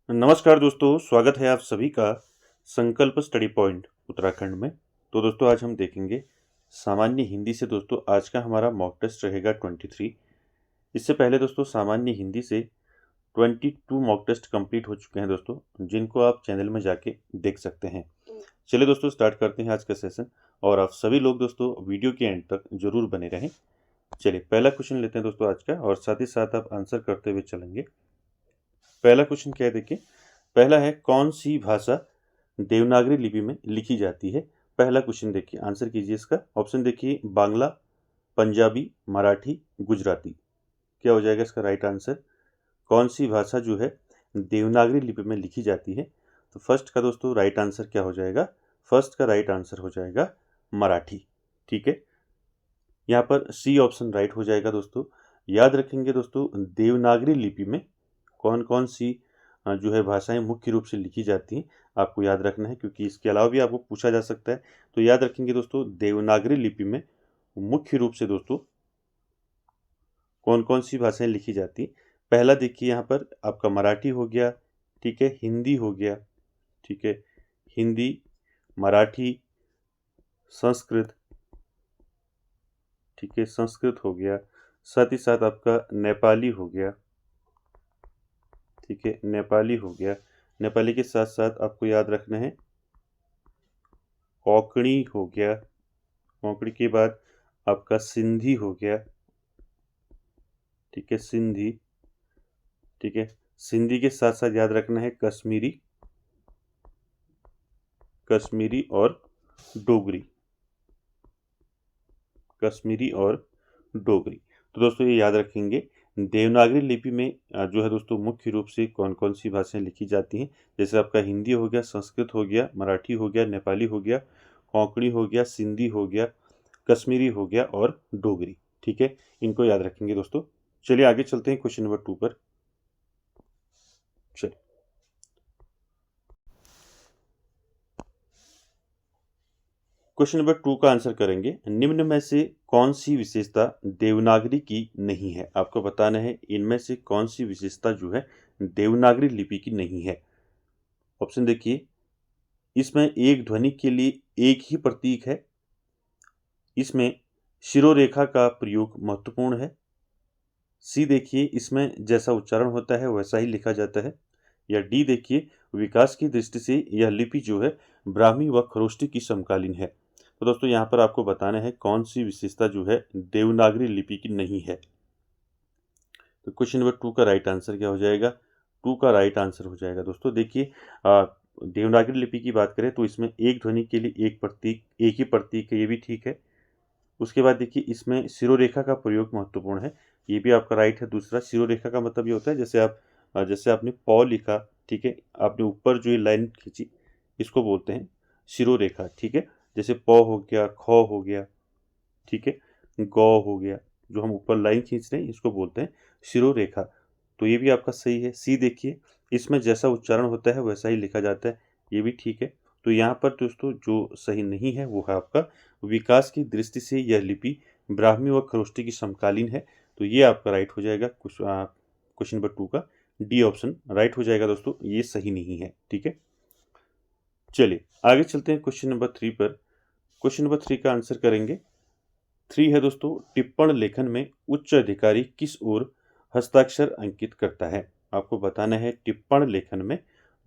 नमस्कार दोस्तों, स्वागत है आप सभी का संकल्प स्टडी पॉइंट उत्तराखंड में। तो दोस्तों आज हम देखेंगे सामान्य हिंदी से। दोस्तों आज का हमारा मॉक टेस्ट रहेगा 23। इससे पहले दोस्तों सामान्य हिंदी से 22 मॉक टेस्ट कंप्लीट हो चुके हैं दोस्तों, जिनको आप चैनल में जाके देख सकते हैं। चलिए दोस्तों स्टार्ट करते हैं आज का सेशन, और आप सभी लोग दोस्तों वीडियो के एंड तक जरूर बने रहें। चलिए पहला क्वेश्चन लेते हैं दोस्तों आज का, और साथ ही साथ आप आंसर करते हुए चलेंगे। पहला क्वेश्चन क्या है देखिए, पहला है कौन सी भाषा देवनागरी लिपि में लिखी जाती है। पहला क्वेश्चन देखिए, आंसर कीजिए इसका। ऑप्शन देखिए, बांग्ला, पंजाबी, मराठी, गुजराती। क्या हो जाएगा इसका राइट आंसर? कौन सी भाषा जो है देवनागरी लिपि में लिखी जाती है? तो फर्स्ट का दोस्तों राइट आंसर क्या हो जाएगा? फर्स्ट का राइट आंसर हो जाएगा मराठी। ठीक है, यहाँ पर सी ऑप्शन राइट हो जाएगा दोस्तों। याद रखेंगे दोस्तों, देवनागरी लिपि में कौन कौन सी जो है भाषाएं मुख्य रूप से लिखी जाती हैं, आपको याद रखना है, क्योंकि इसके अलावा भी आपको पूछा जा सकता है। तो याद रखेंगे दोस्तों, देवनागरी लिपि में मुख्य रूप से दोस्तों कौन कौन सी भाषाएं लिखी जाती हैं। पहला देखिए यहाँ पर आपका मराठी हो गया, ठीक है, हिंदी हो गया, ठीक है, हिंदी, मराठी, संस्कृत, ठीक है, संस्कृत हो गया, साथ ही साथ आपका नेपाली हो गया, ठीक है, नेपाली हो गया। नेपाली के साथ साथ आपको याद रखना है कोंकणी हो गया, कोंकणी के बाद आपका सिंधी हो गया, ठीक है, सिंधी, ठीक है, सिंधी के साथ साथ याद रखना है कश्मीरी, कश्मीरी और डोगरी, कश्मीरी और डोगरी। तो दोस्तों ये याद रखेंगे, देवनागरी लिपि में जो है दोस्तों मुख्य रूप से कौन कौन सी भाषाएं लिखी जाती हैं। जैसे आपका हिंदी हो गया, संस्कृत हो गया, मराठी हो गया, नेपाली हो गया, कोंकणी हो गया, सिंधी हो गया, कश्मीरी हो गया और डोगरी। ठीक है, इनको याद रखेंगे दोस्तों। चलिए आगे चलते हैं क्वेश्चन नंबर 2 पर। चलिए क्वेश्चन नंबर 2 का आंसर करेंगे। निम्न में से कौन सी विशेषता देवनागरी की नहीं है? आपको बताना है इनमें से कौन सी विशेषता जो है देवनागरी लिपि की नहीं है। ऑप्शन देखिए, इसमें एक ध्वनि के लिए एक ही प्रतीक है, इसमें शिरोरेखा का प्रयोग महत्वपूर्ण है, सी देखिए इसमें जैसा उच्चारण होता है वैसा ही लिखा जाता है, या डी देखिए विकास की दृष्टि से यह लिपि जो है ब्राह्मी व खरोष्टी की समकालीन है। तो दोस्तों यहाँ पर आपको बताना है कौन सी विशेषता जो है देवनागरी लिपि की नहीं है। तो क्वेश्चन नंबर 2 का राइट आंसर क्या हो जाएगा? 2 का राइट आंसर हो जाएगा दोस्तों, देखिए देवनागरी लिपि की बात करें तो इसमें एक ध्वनि के लिए एक प्रतीक, एक ही प्रतीक है, ये भी ठीक है। उसके बाद देखिए इसमें शिरोरेखा का प्रयोग महत्वपूर्ण है, ये भी आपका राइट है। दूसरा, शिरोरेखा का मतलब ये होता है जैसे आपने पौ लिखा, ठीक है, आपने ऊपर जो ये लाइन खींची, इसको बोलते हैं शिरोरेखा। ठीक है, जैसे पौ हो गया, ख हो गया, ठीक है, गौ हो गया, जो हम ऊपर लाइन खींच रहे हैं इसको बोलते हैं शिरोरेखा। तो ये भी आपका सही है। सी देखिए, इसमें जैसा उच्चारण होता है वैसा ही लिखा जाता है, ये भी ठीक है। तो यहाँ पर दोस्तों जो सही नहीं है वो है आपका विकास की दृष्टि से यह लिपि ब्राह्मी व खरोष्टी की समकालीन है। तो ये आपका राइट हो जाएगा, क्वेश्चन नंबर 2 का डी ऑप्शन राइट हो जाएगा दोस्तों, ये सही नहीं है। ठीक है, चलिए आगे चलते हैं क्वेश्चन नंबर 3 पर। क्वेश्चन नंबर 3 का आंसर करेंगे। 3 है दोस्तों, टिप्पण लेखन में उच्च अधिकारी किस ओर हस्ताक्षर अंकित करता है? आपको बताना है टिप्पण लेखन में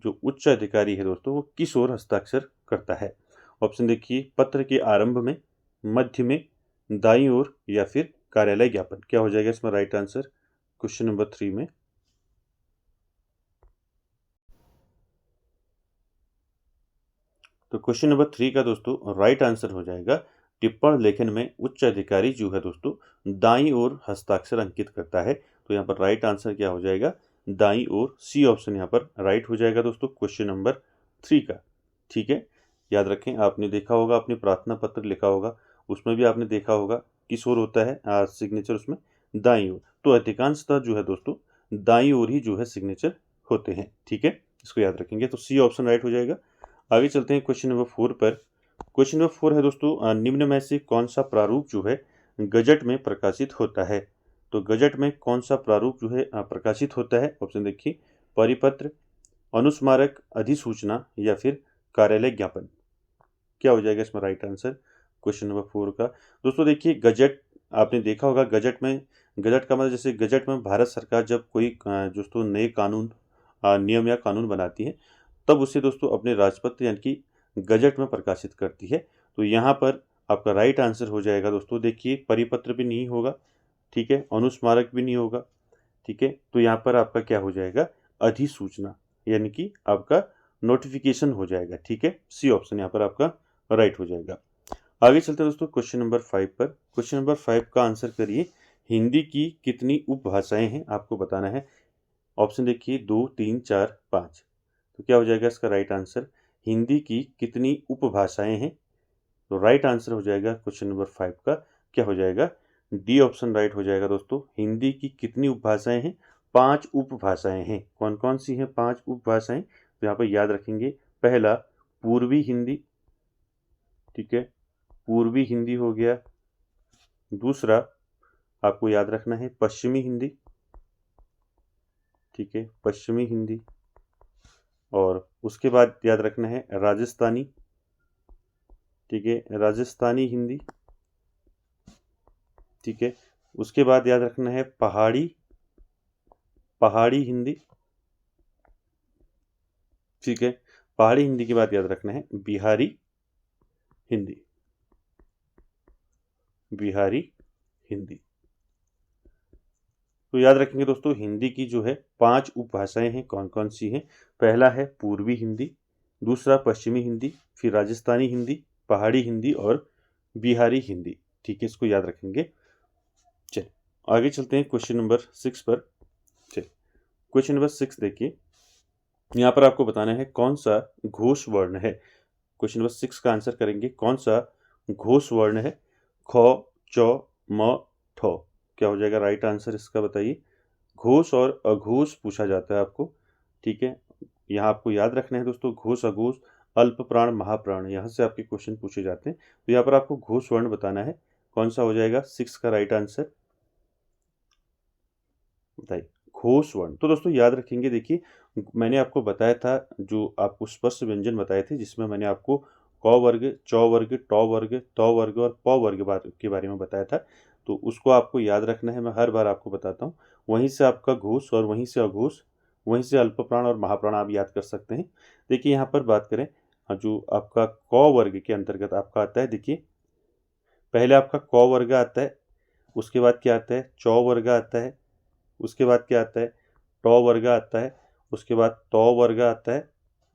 जो उच्च अधिकारी है दोस्तों वो किस ओर हस्ताक्षर करता है। ऑप्शन देखिए, पत्र के आरंभ में, मध्य में, दाईं ओर, या फिर कार्यालय ज्ञापन। क्या हो जाएगा इसमें राइट आंसर क्वेश्चन नंबर 3 में? तो क्वेश्चन नंबर 3 का दोस्तों राइट आंसर हो जाएगा, टिप्पण लेखन में उच्च अधिकारी जो है दोस्तों दाईं ओर हस्ताक्षर अंकित करता है। तो यहाँ पर राइट आंसर क्या हो जाएगा? दाईं ओर, सी ऑप्शन यहाँ पर राइट हो जाएगा दोस्तों क्वेश्चन नंबर 3 का। ठीक है, याद रखें, आपने देखा होगा, अपने प्रार्थना पत्र लिखा होगा, उसमें भी आपने देखा होगा किस ओर होता है सिग्नेचर, उसमें दाईं ओर। तो अधिकांशतः जो है दोस्तों दाईं ओर ही जो है सिग्नेचर होते हैं। ठीक है, इसको याद रखेंगे, तो सी ऑप्शन राइट हो जाएगा। आगे चलते हैं क्वेश्चन नंबर 4 पर। क्वेश्चन नंबर 4 है दोस्तों, निम्न में से कौन सा प्रारूप जो है गजट में प्रकाशित होता है? तो गजट में कौन सा प्रारूप जो है प्रकाशित होता है? ऑप्शन देखिए, परिपत्र, अनुस्मारक, अधिसूचना या फिर कार्यालय ज्ञापन। क्या हो जाएगा इसमें राइट आंसर क्वेश्चन नंबर 4 का। दोस्तों देखिए, गजट आपने देखा होगा, गजट में, गजट का मतलब जैसे गजट में भारत सरकार जब कोई दोस्तों नए कानून, नियम या कानून बनाती है, तब उसे दोस्तों अपने राजपत्र यानी कि गजट में प्रकाशित करती है। तो यहाँ पर आपका राइट आंसर हो जाएगा दोस्तों, देखिए परिपत्र भी नहीं होगा, ठीक है, अनुस्मारक भी नहीं होगा, ठीक है, तो यहाँ पर आपका क्या हो जाएगा, अधिसूचना यानी कि आपका नोटिफिकेशन हो जाएगा, ठीक है, सी ऑप्शन यहाँ पर आपका राइट हो जाएगा। आगे चलते हैं दोस्तों क्वेश्चन नंबर 5 पर। क्वेश्चन नंबर 5 का आंसर करिए, हिंदी की कितनी उपभाषाएं हैं आपको बताना है। ऑप्शन देखिए 2, 3, 4, 5। तो क्या हो जाएगा इसका राइट आंसर, हिंदी की कितनी उपभाषाएं हैं। तो राइट आंसर हो जाएगा क्वेश्चन नंबर 5 का क्या हो जाएगा, डी ऑप्शन राइट हो जाएगा दोस्तों। हिंदी की कितनी उपभाषाएं हैं, 5 उपभाषाएं हैं। कौन कौन सी हैं 5 उपभाषाएं, तो यहाँ पर याद रखेंगे, पहला पूर्वी हिंदी, ठीक है, पूर्वी हिंदी हो गया। दूसरा आपको याद रखना है पश्चिमी हिंदी, ठीक है, पश्चिमी हिंदी। और उसके बाद याद रखना है राजस्थानी, ठीक है, राजस्थानी हिंदी, ठीक है। उसके बाद याद रखना है पहाड़ी, पहाड़ी हिंदी, ठीक है। पहाड़ी हिंदी के बाद याद रखना है बिहारी हिंदी, बिहारी हिंदी। तो याद रखेंगे दोस्तों, हिंदी की जो है 5 उपभाषाएं हैं, कौन कौन सी हैं। पहला है पूर्वी हिंदी, दूसरा पश्चिमी हिंदी, फिर राजस्थानी हिंदी, पहाड़ी हिंदी और बिहारी हिंदी, ठीक है, इसको याद रखेंगे। चलिए आगे चलते हैं क्वेश्चन नंबर 6 पर। चलिए क्वेश्चन नंबर 6 देखिए, यहाँ पर आपको बताना है कौन सा घोष वर्ण है। क्वेश्चन नंबर 6 का आंसर करेंगे, कौन सा घोष वर्ण है। ख, च, म, ठ। क्या हो जाएगा राइट आंसर इसका बताइए। घोष और अघोष पूछा जाता है आपको, ठीक है। यहाँ आपको याद रखना है दोस्तों, घोष, अघोष, अल्प प्राण, महाप्राण, यहाँ से आपके क्वेश्चन पूछे जाते हैं। तो यहाँ पर आपको घोष वर्ण बताना है, कौन सा हो जाएगा 6 का राइट आंसर बताइए, घोष वर्ण। तो दोस्तों याद रखेंगे, देखिए मैंने आपको बताया था, जो आपको स्पष्ट व्यंजन बताए थे, जिसमें मैंने आपको क वर्ग, च वर्ग, ट वर्ग, त वर्ग और प वर्ग के बारे में बताया था। तो उसको आपको याद रखना है, मैं हर बार आपको बताता हूँ। वहीं से आपका घोष और वहीं से अघोष, वहीं से अल्प प्राण और महाप्राण आप याद कर सकते हैं। देखिए यहाँ पर बात करें, जो आपका क वर्ग के अंतर्गत आपका आता है, देखिए पहले आपका क वर्ग आता है, उसके बाद क्या आता है, च वर्ग आता है, उसके बाद क्या आता है, ट वर्ग आता है, उसके बाद त वर्ग आता है,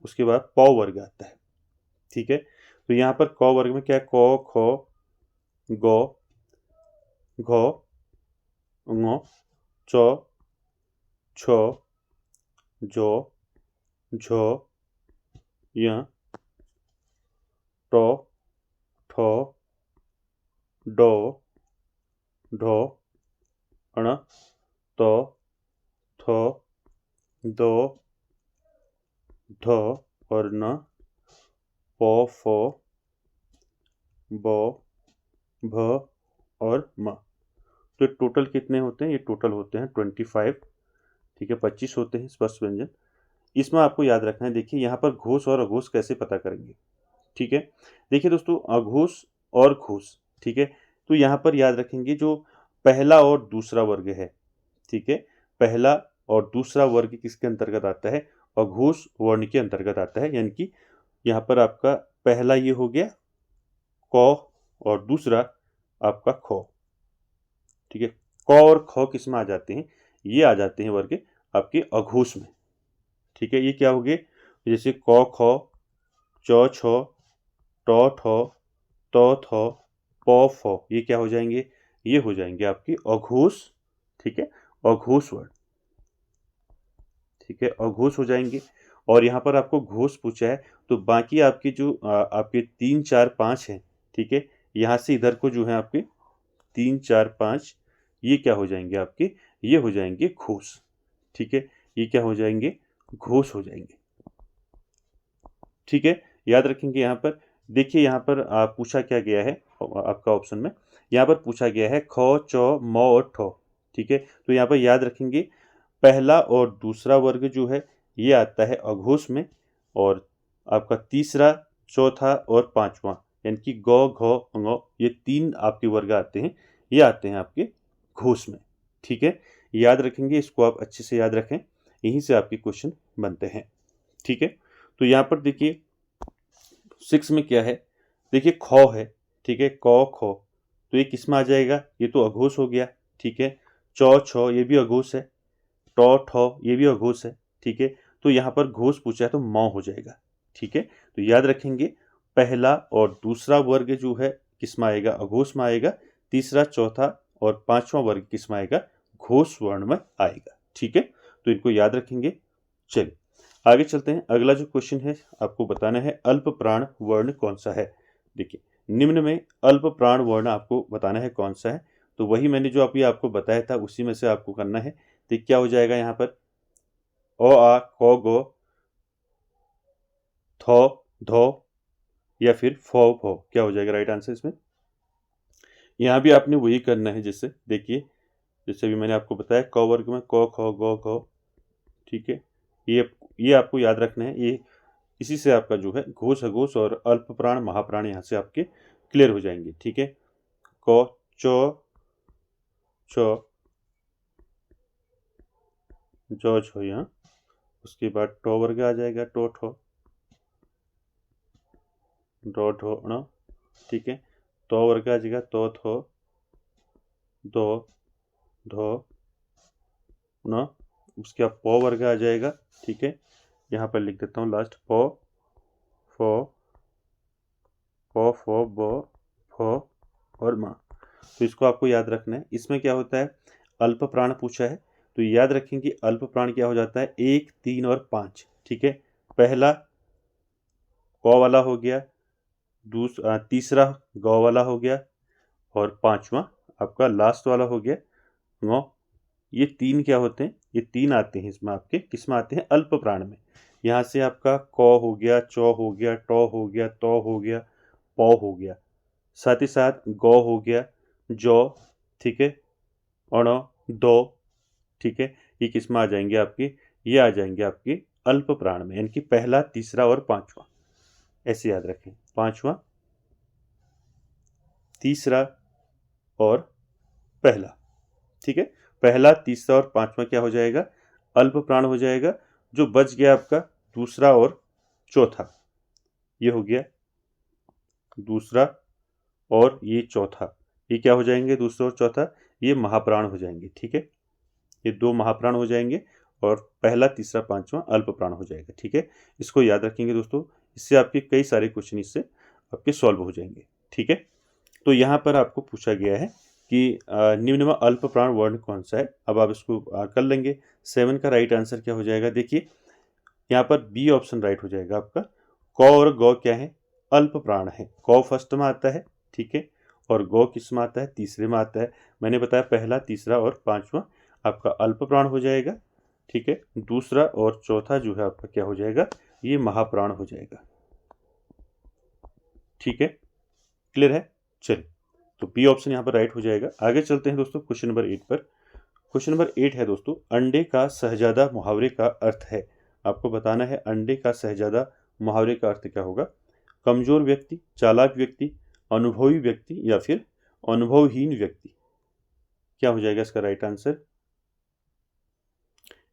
उसके बाद प वर्ग आता है, ठीक है। तो यहाँ पर क वर्ग में क्या है, क, ख, ग, घ, ङ, च, छ, ज, झ, य, ट, ठ, ड, ढ, ण, त, थ, द, ढ और न, प, फ, ब, भ और म। तो टोटल कितने होते हैं, ये टोटल होते हैं 25, ठीक है, 25 होते हैं स्पष्ट व्यंजन। इसमें आपको याद रखना है, देखिए यहाँ पर घोष और अघोष कैसे पता करेंगे, ठीक है। देखिए दोस्तों, अघोष और घोष, ठीक है, तो यहाँ पर याद रखेंगे जो पहला और दूसरा वर्ग है, ठीक है, पहला और दूसरा वर्ग किसके अंतर्गत आता है, अघोष वर्ण के अंतर्गत आता है। यानी कि यहाँ पर आपका पहला ये हो गया क और दूसरा आपका ख, ठीक है। क और ख किस में आ जाते हैं, ये आ जाते हैं वर्ग आपके अघोष में, ठीक है। ये क्या हो गए, जैसे क, ख, च, छ, ट, ठ, त, थ, प, फ, ये क्या हो जाएंगे, ये हो जाएंगे आपके अघोष, ठीक है, अघोष वर्ण, ठीक है, अघोष हो जाएंगे। और यहाँ पर आपको घोष पूछा है, तो बाकी आपके जो आपके 3, 4, 5 हैं, ठीक है, यहाँ से इधर को जो है आपके 3, 4, 5, ये क्या हो जाएंगे आपके, ये हो जाएंगे घोष, ठीक है, ये क्या हो जाएंगे, घोष हो जाएंगे, ठीक है। याद रखेंगे यहाँ पर, देखिए यहाँ पर पूछा क्या गया है आपका ऑप्शन में, यहाँ पर पूछा गया है ख, च, म और ठ, ठीक है। तो यहाँ पर याद रखेंगे, पहला और दूसरा वर्ग जो है ये आता है अघोष में, और आपका तीसरा, चौथा और पांचवा यानी कि गौ, घौ, ङ, ये 3 आपके वर्ग आते हैं, ये आते हैं आपके घोष में। ठीक है, याद रखेंगे, इसको आप अच्छे से याद रखें, यहीं से आपके क्वेश्चन बनते हैं। ठीक है, तो यहाँ पर देखिए 6 में क्या है, देखिए खौ है। ठीक है, कौ, खौ, तो ये किस में आ जाएगा, ये तो अघोष हो गया। ठीक है, चौ, छौ, ये भी अघोष है। टौ, ठौ, ये भी अघोष है। ठीक है, तो यहाँ पर घोष पूछा है तो मौ हो जाएगा। ठीक है, तो याद रखेंगे, पहला और दूसरा वर्ग जो है किस में आएगा, अघोष में आएगा। तीसरा, चौथा और पांचवा वर्ग किस में आएगा, घोष वर्ण में आएगा। ठीक है, तो इनको याद रखेंगे। चलिए आगे चलते हैं। अगला जो क्वेश्चन है आपको बताना है अल्प प्राण वर्ण कौन सा है। देखिए निम्न में अल्प प्राण वर्ण आपको बताना है कौन सा है, तो वही मैंने जो अभी आपको बताया था उसी में से आपको करना है। तो क्या हो जाएगा यहाँ पर, ओ, आ, को, गो, थो, धो या फिर फो, फो, क्या हो जाएगा राइट आंसर इसमें। यहाँ भी आपने वही करना है, जैसे देखिए जैसे भी मैंने आपको बताया, क वर्ग में क, ख, ग, घ। ठीक है, ये आपको याद रखना है। ये इसी से आपका जो है घोष, अघोष और अल्प प्राण, महाप्राण यहाँ से आपके क्लियर हो जाएंगे। ठीक है, क, चौ, छ, जौ, छो, यहाँ उसके बाद टो वर्ग आ जाएगा, टो, ठो, डो, ढो, ण। ठीक है, तो वर्ग आ जाएगा, तो, थो, दो, धो, न। उसके बाद पो वर्ग आ जाएगा। ठीक है, यहाँ पर लिख देता हूँ लास्ट, पो, फो, पो, फो, बो, फो और माँ। तो इसको आपको याद रखना है। इसमें क्या होता है, अल्प प्राण पूछा है, तो याद रखेंगे अल्प प्राण क्या हो जाता है, 1, 3 और 5। ठीक है, पहला क वाला हो गया, तीसरा गौ वाला हो गया, और पांचवा आपका लास्ट वाला हो गया ङ। ये 3 क्या होते हैं, ये 3 आते हैं इसमें आपके, किस में आते हैं, अल्प प्राण में। यहाँ से आपका क हो गया, चौ हो गया, टौ हो गया, तौ हो गया, पौ हो गया, साथ ही साथ गौ हो गया, जौ। ठीक है, अण, दो। ठीक है, ये किस में आ जाएंगे आपके, ये आ जाएंगे आपके अल्प प्राण में, यानी कि पहला, तीसरा और पांचवा। ऐसे याद रखें, पांचवा, तीसरा और पहला। ठीक है, पहला, तीसरा और पांचवा क्या हो जाएगा, अल्प प्राण हो जाएगा। जो बच गया आपका दूसरा और चौथा, ये हो गया दूसरा और ये चौथा, ये क्या हो जाएंगे, दूसरा और चौथा, ये महाप्राण हो जाएंगे। ठीक है, ये 2 महाप्राण हो जाएंगे, और पहला, तीसरा, पांचवा अल्प प्राण हो जाएगा। ठीक है, इसको याद रखेंगे दोस्तों, इससे आपके कई सारे क्वेश्चन इससे आपके सॉल्व हो जाएंगे। ठीक है, तो यहाँ पर आपको पूछा गया है कि निम्न में अल्प प्राण वर्ण कौन सा है। अब आप इसको कर लेंगे। 7 का राइट आंसर क्या हो जाएगा, देखिए यहाँ पर बी ऑप्शन राइट हो जाएगा आपका। क और गौ क्या है, अल्प प्राण है। क फर्स्ट में आता है, ठीक है, और गौ किस में आता है, तीसरे में आता है। मैंने बताया पहला, तीसरा और पांचवा आपका अल्प प्राण हो जाएगा। ठीक है, दूसरा और चौथा जो है आपका क्या हो जाएगा, ये महाप्राण हो जाएगा। ठीक है, क्लियर है। चलिए, तो बी ऑप्शन यहाँ पर राइट हो जाएगा। आगे चलते हैं दोस्तों क्वेश्चन नंबर 8 पर। क्वेश्चन नंबर 8 है दोस्तों, अंडे का शहजादा मुहावरे का अर्थ है। आपको बताना है अंडे का शहजादा मुहावरे का अर्थ क्या होगा। कमजोर व्यक्ति, चालाक व्यक्ति, अनुभवी व्यक्ति या फिर अनुभवहीन व्यक्ति, क्या हो जाएगा इसका राइट आंसर।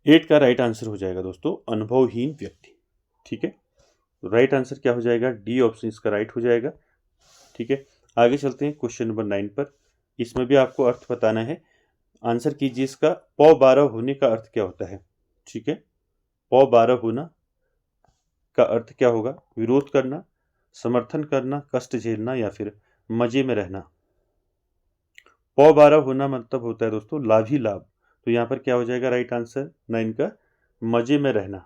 8 का राइट आंसर हो जाएगा दोस्तों अनुभवहीन व्यक्ति। ठीक है, राइट आंसर क्या हो जाएगा, डी ऑप्शन इसका राइट हो जाएगा। ठीक है, आगे चलते हैं क्वेश्चन नंबर 9 पर। इसमें भी आपको अर्थ बताना है, आंसर कीजिए इसका। पौ 12 होने का अर्थ क्या होता है। ठीक है, पौ 12 होना का अर्थ क्या होगा, विरोध करना, समर्थन करना, कष्ट झेलना या फिर मजे में रहना। पौ 12 होना मतलब होता है दोस्तों लाभ ही लाभ, तो यहाँ पर क्या हो जाएगा राइट आंसर 9 का, मजे में रहना।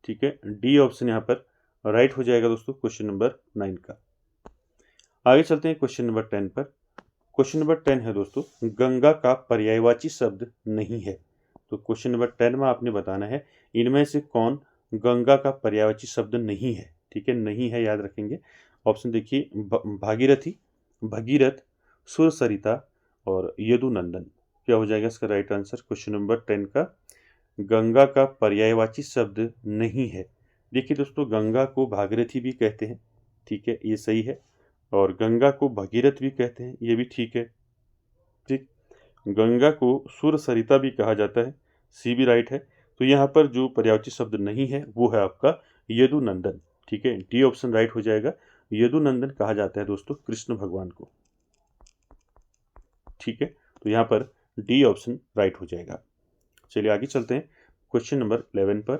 ठीक है, डी ऑप्शन यहाँ पर राइट हो जाएगा दोस्तों क्वेश्चन नंबर 9 का। आगे चलते हैं क्वेश्चन नंबर 10 पर। क्वेश्चन नंबर 10 है दोस्तों, गंगा का पर्यायवाची शब्द नहीं है। तो क्वेश्चन नंबर 10 में आपने बताना है इनमें से कौन गंगा का पर्यायवाची शब्द नहीं है। ठीक है, नहीं है याद रखेंगे। ऑप्शन देखिए, भागीरथी, भगीरथ, सुरसरिता और यदुनंदन। क्या हो जाएगा इसका राइट आंसर क्वेश्चन नंबर 10 का, गंगा का पर्यायवाची शब्द नहीं है। देखिए दोस्तों, गंगा को भागीरथी भी कहते हैं, ठीक है, ये सही है। और गंगा को भगीरथ भी कहते हैं, ये भी ठीक है। ठीक, गंगा को सुर सरिता भी कहा जाता है, सी भी राइट है। तो यहाँ पर जो पर्यायवाची शब्द नहीं है वो है आपका यदुनंदन। ठीक है, डी ऑप्शन राइट हो जाएगा। यदुनंदन कहा जाता है दोस्तों कृष्ण भगवान को। ठीक है, तो यहाँ पर डी ऑप्शन राइट हो जाएगा। चलिए आगे चलते हैं क्वेश्चन नंबर 11 पर।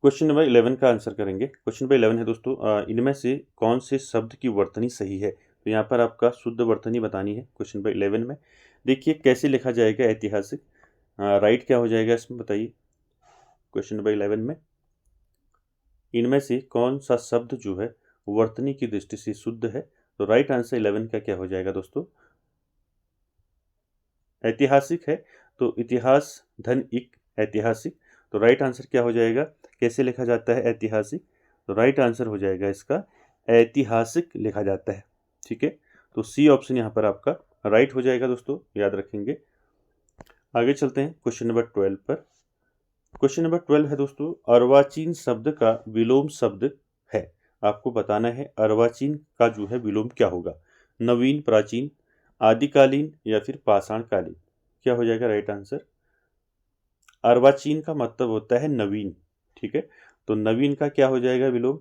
क्वेश्चन नंबर 11 का आंसर करेंगे। क्वेश्चन नंबर 11 है दोस्तों, इनमें से कौन से शब्द की वर्तनी सही है। तो यहाँ पर आपका शुद्ध वर्तनी बतानी है। क्वेश्चन नंबर 11 में देखिए कैसे लिखा जाएगा ऐतिहासिक, राइट क्या हो जाएगा इसमें बताइए। क्वेश्चन नंबर 11 में इनमें से कौन सा शब्द जो है वर्तनी की दृष्टि से शुद्ध है। तो राइट आंसर 11 का क्या हो जाएगा दोस्तों, ऐतिहासिक है। तो इतिहास धन इक ऐतिहासिक। तो राइट आंसर क्या हो जाएगा, कैसे लिखा जाता है ऐतिहासिक। तो राइट आंसर हो जाएगा इसका ऐतिहासिक लिखा जाता है। ठीक है, तो सी ऑप्शन यहाँ पर आपका राइट हो जाएगा दोस्तों, याद रखेंगे। आगे चलते हैं क्वेश्चन नंबर 12 पर। क्वेश्चन नंबर 12 है दोस्तों, अर्वाचीन शब्द का विलोम शब्द है। आपको बताना है अर्वाचीन का जो है विलोम क्या होगा, नवीन, प्राचीन, आदिकालीन या फिर पाषाणकालीन। क्या हो जाएगा राइट आंसर। अर्वाचीन का मतलब होता है नवीन। ठीक है, तो नवीन का क्या हो जाएगा विलोम,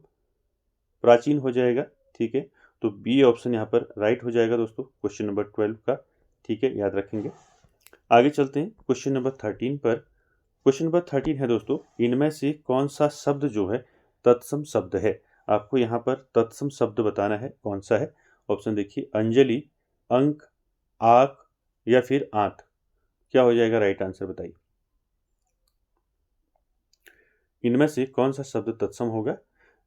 प्राचीन हो जाएगा। ठीक है, तो बी ऑप्शन यहाँ पर राइट हो जाएगा दोस्तों क्वेश्चन नंबर 12 का। ठीक है, याद रखेंगे। आगे चलते हैं क्वेश्चन नंबर 13 पर। क्वेश्चन नंबर 13 है दोस्तों, इनमें से कौन सा शब्द जो है तत्सम शब्द है। आपको यहाँ पर तत्सम शब्द बताना है, कौन सा है। ऑप्शन देखिए, अंजलि, अंक, आक या फिर आंत। क्या हो जाएगा राइट आंसर बताइए। इनमें से कौन सा शब्द तत्सम होगा।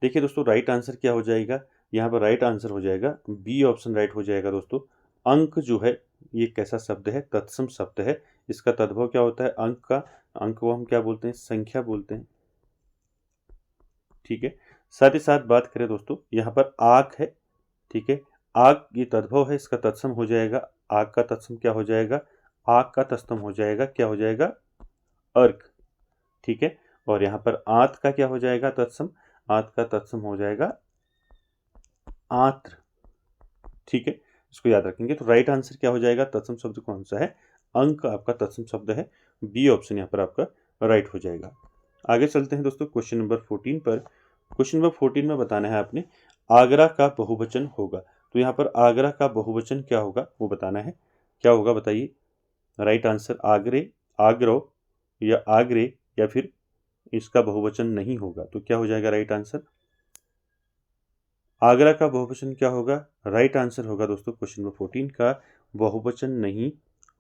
देखिए दोस्तों, राइट आंसर क्या हो जाएगा, यहाँ पर राइट आंसर हो जाएगा बी ऑप्शन राइट हो जाएगा दोस्तों। अंक जो है ये कैसा शब्द है, तत्सम शब्द है। इसका तद्भव क्या होता है अंक का, अंक को हम क्या बोलते हैं, संख्या बोलते हैं। ठीक है, साथ ही साथ बात करें दोस्तों, यहाँ पर आक है। ठीक है, आग ये तद्भव है, इसका तत्सम हो जाएगा, आग का तत्सम क्या हो जाएगा, आग का तत्सम हो जाएगा, क्या हो जाएगा, अर्क। ठीक है, और यहाँ पर आंत का क्या हो जाएगा तत्सम, आंत का तत्सम हो जाएगा आंत्र। ठीक है, इसको याद रखेंगे। तो राइट आंसर क्या हो जाएगा, तत्सम शब्द कौन सा है, अंक आपका तत्सम शब्द है। बी ऑप्शन यहाँ पर आपका राइट हो जाएगा। आगे चलते हैं दोस्तों क्वेश्चन नंबर 14 पर। क्वेश्चन नंबर 14 में बताना है आपने आगरा का बहुवचन होगा। तो यहाँ पर आगरा का बहुवचन क्या होगा वो बताना है। क्या होगा बताइए राइट आंसर, आगरे, आगरो या आगरे या फिर इसका बहुवचन नहीं होगा। तो क्या हो जाएगा राइट आंसर, आगरा का बहुवचन क्या होगा, राइट आंसर होगा दोस्तों क्वेश्चन नंबर 14 का बहुवचन नहीं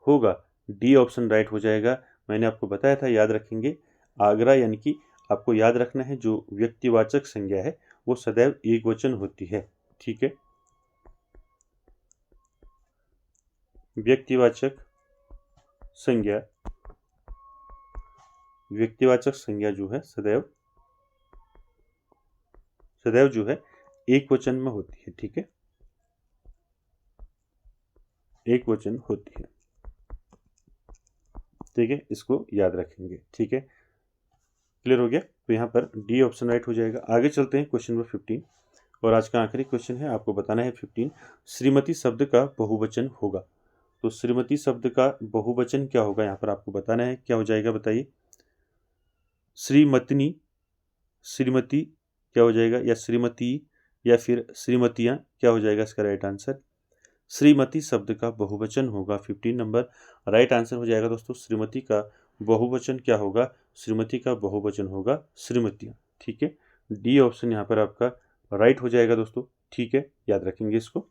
होगा, डी ऑप्शन राइट हो जाएगा। मैंने आपको बताया था, याद रखेंगे। आगरा यानी कि आपको याद रखना है जो व्यक्तिवाचक संज्ञा है वो सदैव एक वचन होती है। ठीक है, व्यक्तिवाचक संज्ञा, व्यक्तिवाचक संज्ञा जो है सदैव जो है एक वचन में होती है। ठीक है, एक वचन होती है। ठीक है, इसको याद रखेंगे। ठीक है, क्लियर हो गया। तो यहाँ पर डी ऑप्शन राइट हो जाएगा। आगे चलते हैं क्वेश्चन नंबर 15 और आज का आखिरी क्वेश्चन है, आपको बताना है 15 श्रीमती शब्द का बहुवचन होगा। तो श्रीमती शब्द का बहुवचन क्या होगा यहाँ पर आपको बताना है, क्या हो जाएगा बताइए। श्रीमतनी, श्रीमती क्या हो जाएगा, या श्रीमती या फिर श्रीमतियाँ, क्या हो जाएगा इसका राइट आंसर। श्रीमती शब्द का बहुवचन होगा 15 नंबर राइट आंसर हो जाएगा दोस्तों। श्रीमती का बहुवचन क्या होगा, श्रीमती का बहुवचन होगा श्रीमतियाँ। ठीक है, डी ऑप्शन यहाँ पर आपका राइट हो जाएगा दोस्तों। ठीक है, याद रखेंगे इसको।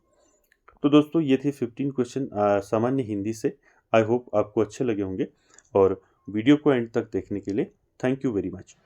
तो दोस्तों ये थे 15 क्वेश्चन सामान्य हिंदी से। आई होप आपको अच्छे लगे होंगे और वीडियो को एंड तक देखने के लिए थैंक यू वेरी मच।